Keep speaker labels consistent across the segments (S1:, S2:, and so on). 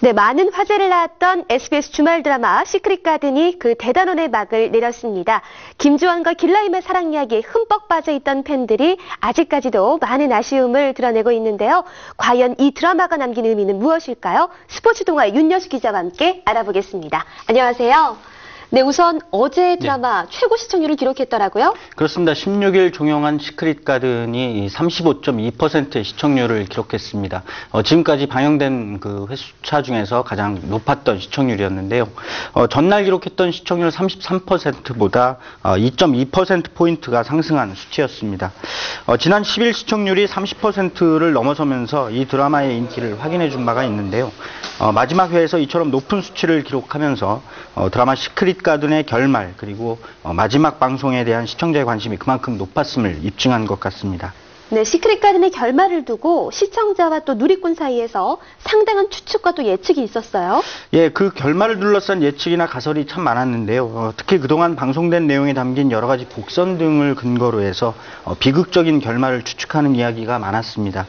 S1: 네, 많은 화제를 낳았던 SBS 주말 드라마 시크릿 가든이 그 대단원의 막을 내렸습니다. 김주원과 길라임의 사랑 이야기에 흠뻑 빠져있던 팬들이 아직까지도 많은 아쉬움을 드러내고 있는데요. 과연 이 드라마가 남긴 의미는 무엇일까요? 스포츠 동아의 윤여수 기자와 함께 알아보겠습니다. 안녕하세요. 네, 우선 어제 드라마 최고 시청률을 기록했더라고요.
S2: 그렇습니다. 16일 종영한 시크릿 가든이 35.2%의 시청률을 기록했습니다. 지금까지 방영된 그 횟수차 중에서 가장 높았던 시청률이었는데요. 전날 기록했던 시청률 33%보다 2.2%포인트가 상승한 수치였습니다. 지난 10일 시청률이 30%를 넘어서면서 이 드라마의 인기를 확인해 준 바가 있는데요. 마지막 회에서 이처럼 높은 수치를 기록하면서 드라마 시크릿 가든의 결말 그리고 마지막 방송에 대한 시청자의 관심이 그만큼 높았음을 입증한 것 같습니다.
S1: 네, 시크릿 가든의 결말을 두고 시청자와 또 누리꾼 사이에서 상당한 추측과 또 예측이 있었어요.
S2: 예, 그 결말을 둘러싼 예측이나 가설이 참 많았는데요. 특히 그동안 방송된 내용에 담긴 여러 가지 복선 등을 근거로 해서 비극적인 결말을 추측하는 이야기가 많았습니다.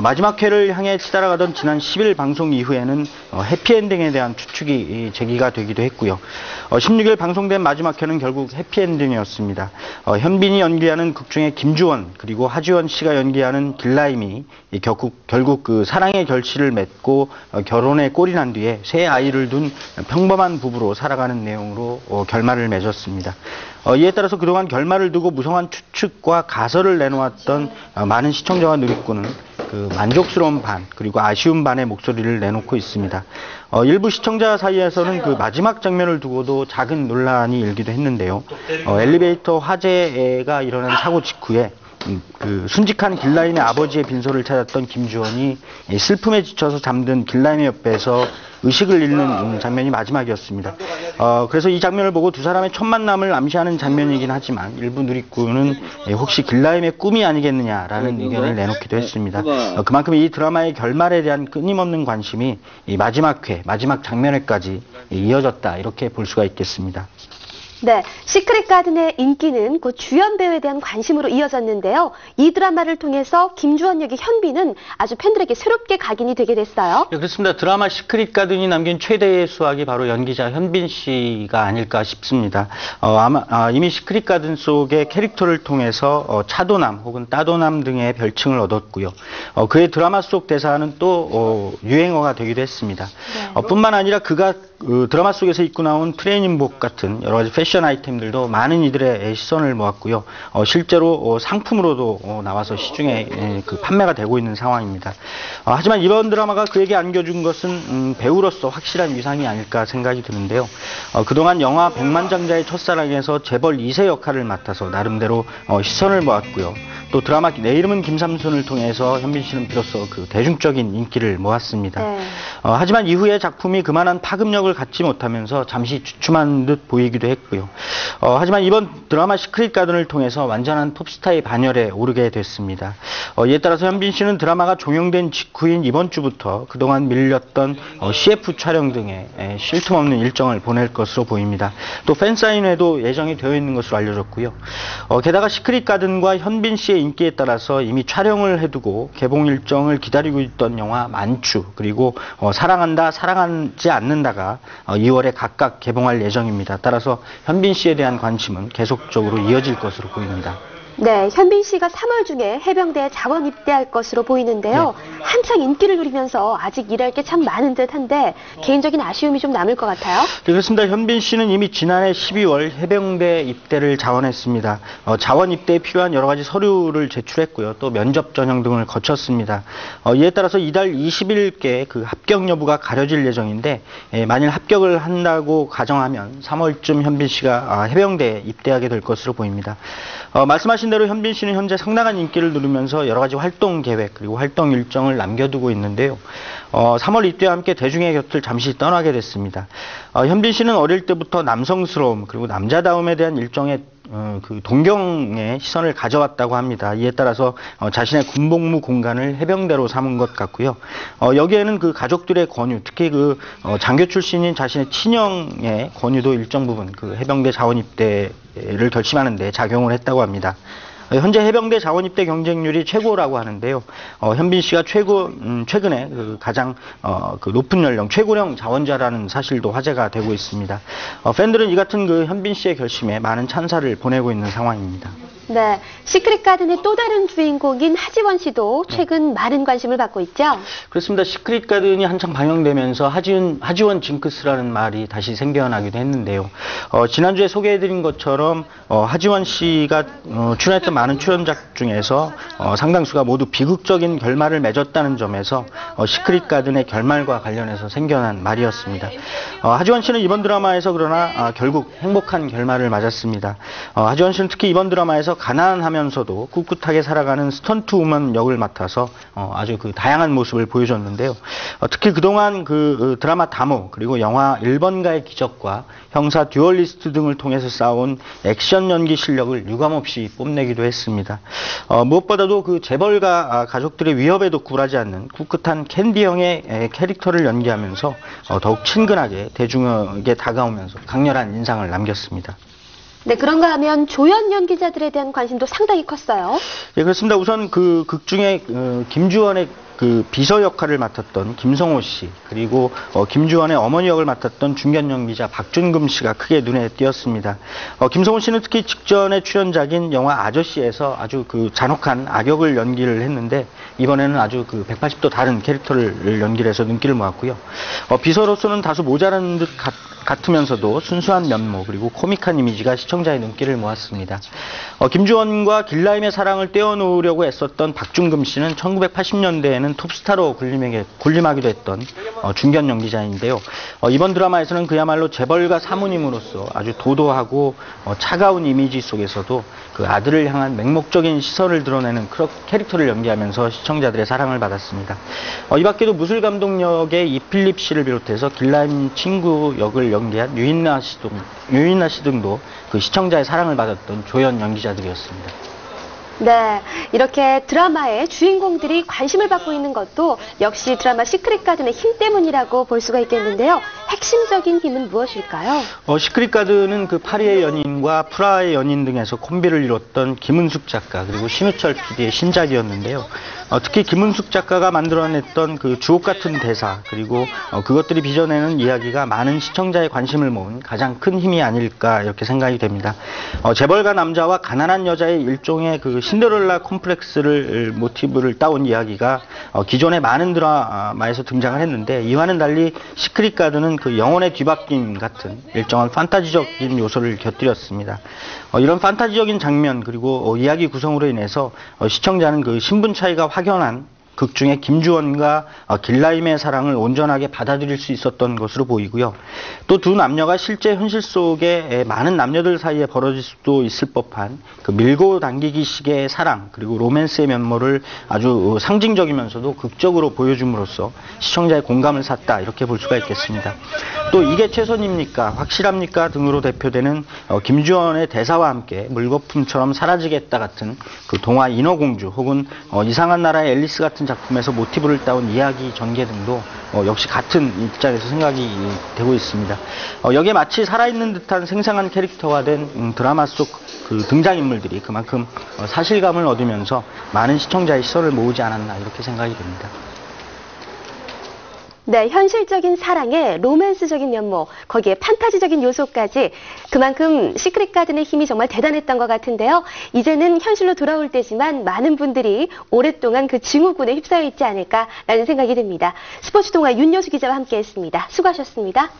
S2: 마지막 회를 향해 치달아가던 지난 10일 방송 이후에는 해피엔딩에 대한 추측이 제기가 되기도 했고요. 16일 방송된 마지막 회는 결국 해피엔딩이었습니다. 현빈이 연기하는 극중의 김주원 그리고 하지원 씨가 연기하는 길라임이 결국 그 사랑의 결실을 맺고 결혼에 꼴이 난 뒤에 새 아이를 둔 평범한 부부로 살아가는 내용으로 결말을 맺었습니다. 이에 따라서 그동안 결말을 두고 무성한 추측과 가설을 내놓았던 많은 시청자와 누리꾼은 그 만족스러운 반 그리고 아쉬운 반의 목소리를 내놓고 있습니다. 일부 시청자 사이에서는 그 마지막 장면을 두고도 작은 논란이 일기도 했는데요. 엘리베이터 화재가 일어난 사고 직후에 그 순직한 길라임의 아버지의 빈소를 찾았던 김주원이 슬픔에 지쳐서 잠든 길라임의 옆에서 의식을 잃는 장면이 마지막이었습니다. 그래서 이 장면을 보고 두 사람의 첫 만남을 암시하는 장면이긴 하지만 일부 누리꾼은 혹시 길라임의 꿈이 아니겠느냐라는 의견을 내놓기도 했습니다. 그만큼 이 드라마의 결말에 대한 끊임없는 관심이 이 마지막 회, 마지막 장면에까지 이어졌다 이렇게 볼 수가 있겠습니다.
S1: 네, 시크릿 가든의 인기는 그 주연 배우에 대한 관심으로 이어졌는데요. 이 드라마를 통해서 김주원 역의 현빈은 아주 팬들에게 새롭게 각인이 되게 됐어요.
S2: 네, 그렇습니다. 드라마 시크릿 가든이 남긴 최대의 수확이 바로 연기자 현빈 씨가 아닐까 싶습니다. 이미 시크릿 가든 속의 캐릭터를 통해서 차도남 혹은 따도남 등의 별칭을 얻었고요. 그의 드라마 속 대사는 또 유행어가 되기도 했습니다.
S1: 네.
S2: 뿐만 아니라 그가 드라마 속에서 입고 나온 트레이닝복 같은 여러 가지 패션 아이템들도 많은 이들의 시선을 모았고요. 실제로 상품으로도 나와서 시중에 그 판매가 되고 있는 상황입니다. 하지만 이번 드라마가 그에게 안겨준 것은 배우로서 확실한 위상이 아닐까 생각이 드는데요. 그동안 영화 백만장자의 첫사랑에서 재벌 2세 역할을 맡아서 나름대로 시선을 모았고요. 또 드라마 내 이름은 김삼순을 통해서 현빈 씨는 비로소 그 대중적인 인기를 모았습니다.
S1: 네.
S2: 하지만 이후에 작품이 그만한 파급력을 갖지 못하면서 잠시 주춤한 듯 보이기도 했고요. 하지만 이번 드라마 시크릿 가든을 통해서 완전한 톱스타의 반열에 오르게 됐습니다. 이에 따라서 현빈 씨는 드라마가 종영된 직후인 이번 주부터 그동안 밀렸던 CF 촬영 등의 쉴 틈 없는 일정을 보낼 것으로 보입니다. 또 팬사인회도 예정이 되어 있는 것으로 알려졌고요. 게다가 시크릿 가든과 현빈 씨의 인기에 따라서 이미 촬영을 해두고 개봉 일정을 기다리고 있던 영화 만추 그리고 사랑한다 사랑하지 않는다가 2월에 각각 개봉할 예정입니다. 따라서 현빈 씨에 대한 관심은 계속적으로 이어질 것으로 보입니다.
S1: 네, 현빈 씨가 3월 중에 해병대에 자원 입대할 것으로 보이는데요.
S2: 네.
S1: 한창 인기를 누리면서 아직 일할 게 참 많은 듯한데 개인적인 아쉬움이 좀 남을 것 같아요.
S2: 네, 그렇습니다. 현빈 씨는 이미 지난해 12월 해병대 입대를 자원했습니다. 자원 입대에 필요한 여러 가지 서류를 제출했고요. 또 면접 전형 등을 거쳤습니다. 이에 따라서 이달 20일께 그 합격 여부가 가려질 예정인데 만일 합격을 한다고 가정하면 3월쯤 현빈 씨가 해병대에 입대하게 될 것으로 보입니다. 말씀하신 대로 현빈 씨는 현재 상당한 인기를 누리면서 여러 가지 활동 계획 그리고 활동 일정을 남겨두고 있는데요. 3월 입대와 함께 대중의 곁을 잠시 떠나게 됐습니다. 현빈 씨는 어릴 때부터 남성스러움 그리고 남자다움에 대한 일종의 그 동경의 시선을 가져왔다고 합니다. 이에 따라서 자신의 군복무 공간을 해병대로 삼은 것 같고요. 여기에는 그 가족들의 권유, 특히 그 장교 출신인 자신의 친형의 권유도 일정 부분 그 해병대 자원 입대를 결심하는 데 작용을 했다고 합니다. 현재 해병대 자원 입대 경쟁률이 최고라고 하는데요. 현빈 씨가 최근에 가장 높은 연령, 최고령 자원자라는 사실도 화제가 되고 있습니다. 팬들은 이 같은 현빈 씨의 결심에 많은 찬사를 보내고 있는 상황입니다.
S1: 네, 시크릿 가든의 또 다른 주인공인 하지원 씨도 최근 많은 관심을 받고 있죠?
S2: 그렇습니다. 시크릿 가든이 한창 방영되면서 하지원 징크스라는 말이 다시 생겨나기도 했는데요. 지난주에 소개해드린 것처럼 하지원 씨가 출연했던 많은 출연작 중에서 상당수가 모두 비극적인 결말을 맺었다는 점에서 시크릿 가든의 결말과 관련해서 생겨난 말이었습니다. 하지원 씨는 이번 드라마에서 그러나 결국 행복한 결말을 맞았습니다. 하지원 씨는 특히 이번 드라마에서 가난하면서도 꿋꿋하게 살아가는 스턴트 우먼 역을 맡아서 아주 다양한 모습을 보여줬는데요. 특히 그동안 드라마 다모 그리고 영화 1번가의 기적과 형사 듀얼리스트 등을 통해서 쌓아온 액션 연기 실력을 유감없이 뽐내기도 했습니다. 무엇보다도 재벌가 가족들의 위협에도 굴하지 않는 꿋꿋한 캔디 형의 캐릭터를 연기하면서 더욱 친근하게 대중에게 다가오면서 강렬한 인상을 남겼습니다.
S1: 네, 그런가 하면 조연 연기자들에 대한 관심도 상당히 컸어요.
S2: 예, 그렇습니다. 우선 극 중에 김주원의 비서 역할을 맡았던 김성호 씨, 그리고 김주원의 어머니 역을 맡았던 중견 연기자 박준금 씨가 크게 눈에 띄었습니다. 김성호 씨는 특히 직전에 출연작인 영화 아저씨에서 아주 잔혹한 악역을 연기를 했는데 이번에는 아주 180도 다른 캐릭터를 연기를 해서 눈길을 모았고요. 비서로서는 다소 모자란 듯 같으면서도 순수한 면모 그리고 코믹한 이미지가 시청자의 눈길을 모았습니다. 김주원과 길라임의 사랑을 떼어놓으려고 애썼던 박준금 씨는 1980년대에는 톱스타로 군림하기도 했던 중견 연기자인데요. 이번 드라마에서는 그야말로 재벌가 사모님으로서 아주 도도하고 차가운 이미지 속에서도 아들을 향한 맹목적인 시선을 드러내는 그런 캐릭터를 연기하면서 시청자들의 사랑을 받았습니다. 이 밖에도 무술 감독 역의 이필립 씨를 비롯해서 길라임 친구 역을 연기한 유인나 씨 등도 시청자의 사랑을 받았던 조연 연기자들이었습니다.
S1: 네, 이렇게 드라마의 주인공들이 관심을 받고 있는 것도 역시 드라마 시크릿 가든의 힘 때문이라고 볼 수가 있겠는데요. 핵심적인 힘은 무엇일까요? 시크릿
S2: 가든은 파리의 연인과 프라하의 연인 등에서 콤비를 이뤘던 김은숙 작가 그리고 신우철 PD의 신작이었는데요. 특히 김은숙 작가가 만들어냈던 주옥 같은 대사 그리고 그것들이 빚어내는 이야기가 많은 시청자의 관심을 모은 가장 큰 힘이 아닐까 이렇게 생각이 됩니다. 재벌가 남자와 가난한 여자의 일종의 신데렐라 콤플렉스를 모티브를 따온 이야기가 기존의 많은 드라마에서 등장을 했는데 이와는 달리 시크릿 가든은 영혼의 뒤바뀜 같은 일정한 판타지적인 요소를 곁들였습니다. 이런 판타지적인 장면 그리고 이야기 구성으로 인해서 시청자는 신분 차이가 확연한 극 중에 김주원과 길라임의 사랑을 온전하게 받아들일 수 있었던 것으로 보이고요. 또 두 남녀가 실제 현실 속에 많은 남녀들 사이에 벌어질 수도 있을 법한 밀고 당기기식의 사랑 그리고 로맨스의 면모를 아주 상징적이면서도 극적으로 보여줌으로써 시청자의 공감을 샀다 이렇게 볼 수가 있겠습니다. 또 이게 최선입니까? 확실합니까? 등으로 대표되는 김주원의 대사와 함께 물거품처럼 사라지겠다 같은 동화 인어공주 혹은 이상한 나라의 앨리스 같은 작품에서 모티브를 따온 이야기 전개 등도 역시 같은 입장에서 생각이 되고 있습니다. 여기에 마치 살아있는 듯한 생생한 캐릭터가 된 드라마 속 등장인물들이 그만큼 사실감을 얻으면서 많은 시청자의 시선을 모으지 않았나 이렇게 생각이 됩니다.
S1: 네, 현실적인 사랑에 로맨스적인 면모, 거기에 판타지적인 요소까지 그만큼 시크릿 가든의 힘이 정말 대단했던 것 같은데요. 이제는 현실로 돌아올 때지만 많은 분들이 오랫동안 증후군에 휩싸여 있지 않을까라는 생각이 듭니다. 스포츠 동아 윤여수 기자와 함께했습니다. 수고하셨습니다.